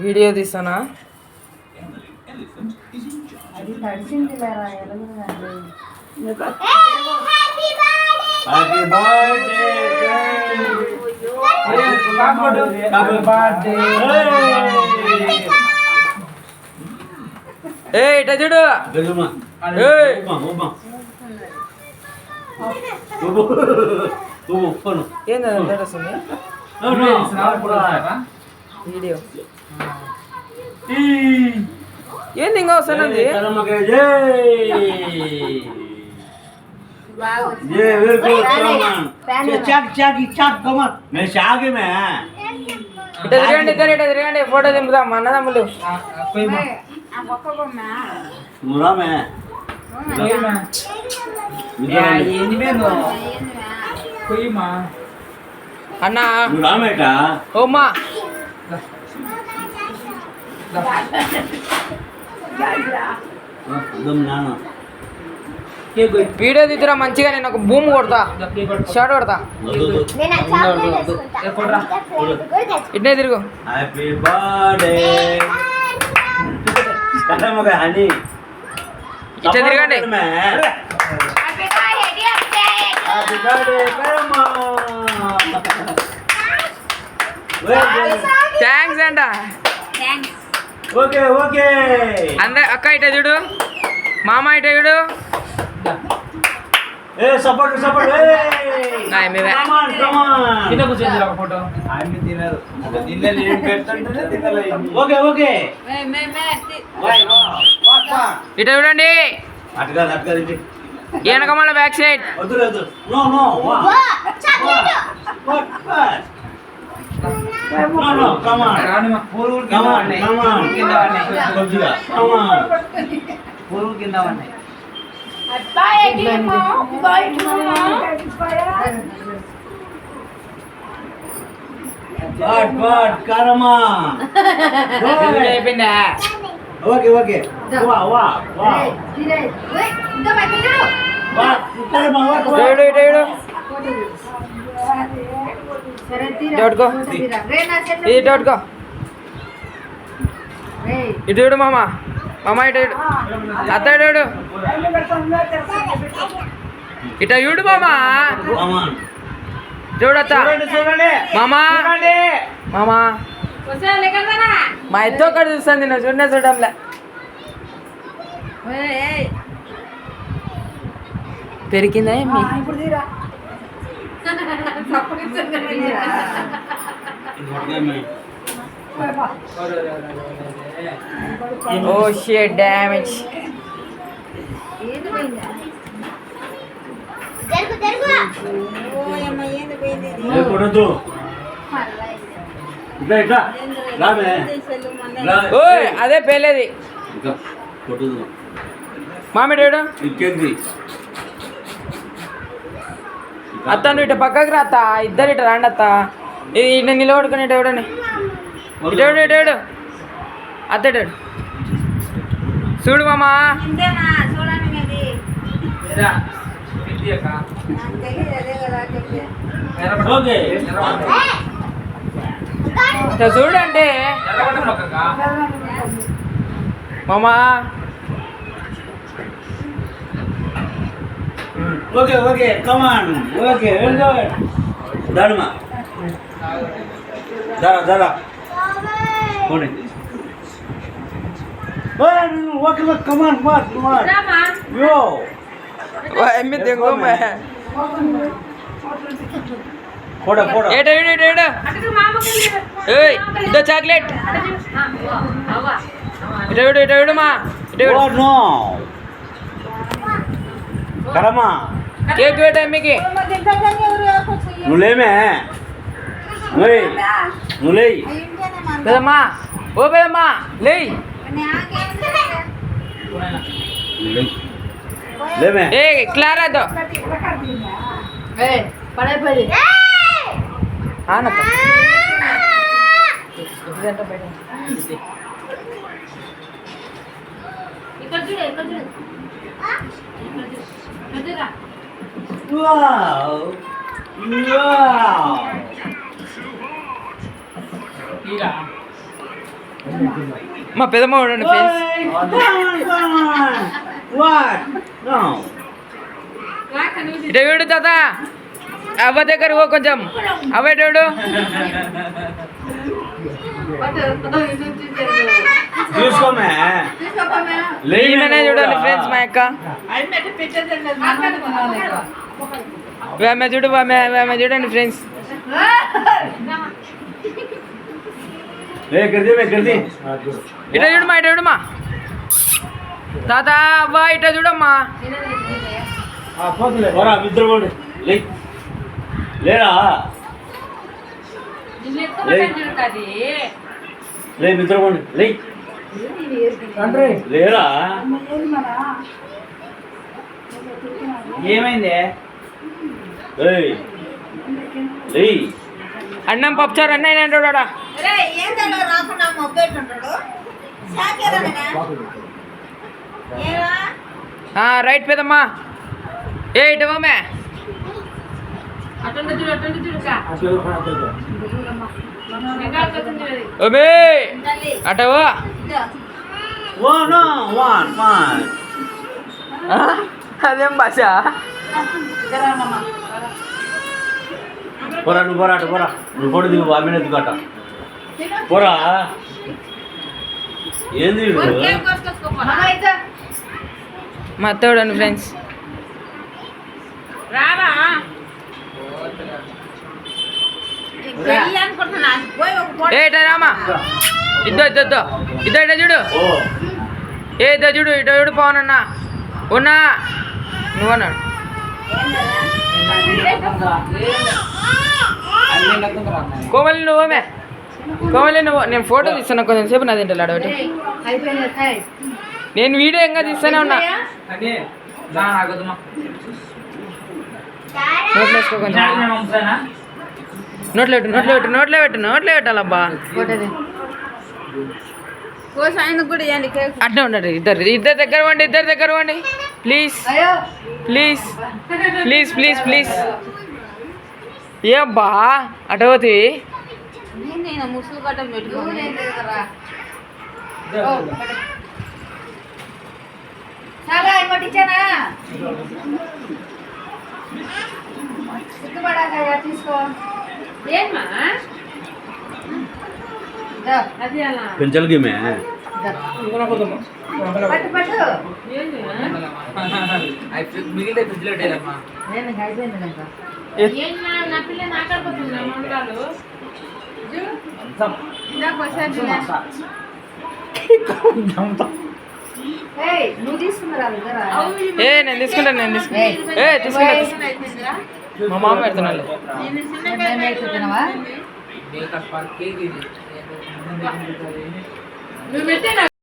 Video తీస్తానా? అది తడిసింది లేరా ఇట చూడు. ఏంది వస్తుంది వీడియో? ఏంది ఇంకా వస్తున్నది? ఇట తిరగండి, ఫోటో దింపుదాం అన్నదమ్ములు. అన్నా ఓమ్మా వీడియో తీద్దురా మంచిగా. నేను ఒక భూమి కొడతా, షార్ట్ కొడతా. ఇట్నే తిరుగు. ఇట్లా తిరగండి. థ్యాంక్స్ అంట. అందరు అక్క ఇట చూడు, మామ ఇట చూడు. ఇట చూడండి, వెనకమల్ల బ్యాక్ సైడ్. ఇటు మామ, మామ ఇటు అత్త ఇటు ఇట చూడు మామా, చూడత్త మామా. మామా మా ఎత్తో అక్కడ చూస్తుంది, నేను చూడంలే. పెరిగిందా ఏమి? Oh shit, damage. అదే పేలేది మామిడాడు. అత్త నువ్వు ఇట పక్కకి రా అత్త, ఇద్దరు ఇట రాండి అత్త. ఇట నిలబడుకుని ఇట ఎవడని ఇటేడు అత్తడాడు. చూడు మామా, చూడండి మామా. Okay come on. ఓకే దాడుమా దారా పోనీ. ఓకే కమాన్ యో ఎమ్మి తెంగో మే పోడా ఏడ ఏయ్ ఇదో చాక్లెట్ ఇటు మా ఇటు నో కరమా కేక్ వేట ఎమ్మికి నువ్వులేమే నువ్వులే పెదమ్మా, ఓ పెదమ్మా లే లేమే. ఏ క్లారాతో ఆనత మా పెదమ్మ చూడండి ఫ్రెండ్స్. What? No. ఇటు చూడు తాత, అవ్వ దగ్గర ఓ కొంచెం అవ్వ చూడు. చూసుకోమే. ఈమెనే చూడండి ఫ్రెండ్స్ మా అక్క. ఆమె చూడు, ఆమె చూడండి ఫ్రెండ్స్. ఇట చూడమ్మా, ఇట చూడమ్మా తాత, అవ్వ ఇట చూడమ్మా. పోరా నిద్రపోండి. లేరా లే నిద్రపోండి. లేరా ఏమైంది? అన్నం పప్పుచారు అన్న అంటాడా. రైట్ పెదమ్మా. ఏ ఇటవమే అటవా. అదేం భాష. పోరా నువ్వు పోరా, అటు పోరా. నువ్వు ఫోటో దిగు, ఆమె దిగట. పోరా. ఏంది మా అత్త చూడండి ఫ్రెండ్స్. ఏ ఇట రామా. ఇద్దో ఇట చూడు. ఏ ఇద్దో చూడు, ఇట చూడు పవన్ అన్న. ఉన్నా నువ్వన్నాడు. కోమలి నువ్వమే, కోమలి నువ్వు. నేను ఫోటో తీస్తున్నా కొంచెం సేపు, నాది ఏంటో అడవటి. నేను వీడియో ఇంకా తీస్తూనే ఉన్నా. నోట్లో వేసుకో కొంచెం. నోట్లో పెట్టాలబ్బా. అట్నే ఉండండి. ఇద్దరు దగ్గర వండి ప్లీజ్. ఏ అబ్బా అటవతి. ముసుగు కట్టం పెట్టుకోండి. చాలా పట్టించానా సిగ్గుపడాక తీసుకో. పెంచలకి మే పట్టు పట్టు మిగిలిన ఫ్రిడ్జ్లో పెట్టేదమ్మా. నేను అయిపోయింది నువ్వు తీసుకున్నారా? నేను తీసుకుంటాను. మా మామ పెడుతున్నాను. నువ్వు